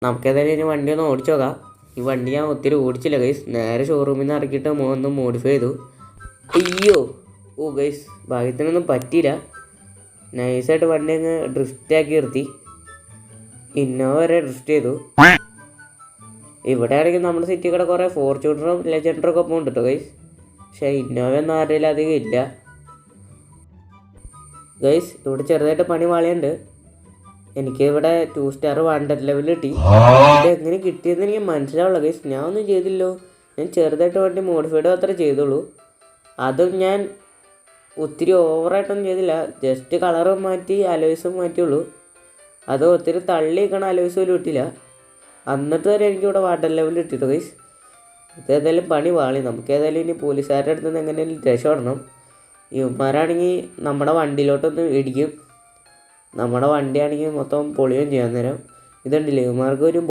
നമുക്കേതായാലും ഇനി വണ്ടി ഒന്ന് ഓടിച്ചു നോക്കാം. ഈ വണ്ടി ഞാൻ ഒത്തിരി ഓടിച്ചില്ല ഗൈസ്. നേരെ ഷോറൂമിൽ നിന്ന് ഇറക്കിയിട്ട് ഒന്ന് മോഡിഫൈ ചെയ്തു. അയ്യോ ഓ ഗൈസ്, ഭാഗ്യത്തിനൊന്നും പറ്റിയില്ല. നൈസായിട്ട് വണ്ടി അങ്ങ് ഡ്രിഫ്റ്റാക്കി നിർത്തി. ഇന്നോവ വരെ ഡ്രിഫ്റ്റ് ചെയ്തു. ഇവിടെ ആണെങ്കിൽ നമ്മുടെ സിറ്റി കൂടെ കുറേ ഫോർച്യൂണറും ലെജൻഡറും ഒക്കെ പോകുന്നുണ്ട് കേട്ടോ ഗൈസ്. പക്ഷേ ഇന്നോവയൊന്നും ആരുടെയും അധികം ഇല്ല ഗൈസ്. ഇവിടെ ചെറുതായിട്ട് പണി വാളിയുണ്ട്. എനിക്ക് ഇവിടെ 2 സ്റ്റാർ 100 ലെവൽ കിട്ടി. ഇത് എങ്ങനെ കിട്ടിയെന്ന് എനിക്ക് മനസ്സിലാവുള്ളൂ ഗൈസ്. ഞാൻ ഒന്നും ചെയ്തില്ലോ. ഞാൻ ചെറുതായിട്ട് വണ്ടി മോഡിഫൈഡ് മാത്രമേ ചെയ്തുള്ളൂ. അതും ഞാൻ ഒത്തിരി ഓവറായിട്ടൊന്നും ചെയ്തില്ല. ജസ്റ്റ് കളറും മാറ്റി അലോയ്സും മാറ്റിയുള്ളൂ. അത് ഒത്തിരി തള്ളി നിൽക്കണ അലോയ്സ് പോലും ഇട്ടില്ല. എന്നിട്ട് വരെ എനിക്കിവിടെ 100 ലെവൽ കിട്ടിയിട്ടു ഗൈസ്. ഇതേതായാലും പണി വാളി. നമുക്കേതായാലും ഇനി പോലീസുകാരുടെ അടുത്ത് നിന്ന് എങ്ങനെയും രക്ഷപ്പെടണം. ഇവന്മാരാണെങ്കിൽ നമ്മുടെ വണ്ടിയിലോട്ടൊന്ന് ഇടിക്കും. നമ്മുടെ വണ്ടിയാണെങ്കിൽ മൊത്തം പൊളിയും ചെയ്യാൻ നേരം. ഇതുണ്ടല്ലേ ഇവന്മാർക്ക് ഒരു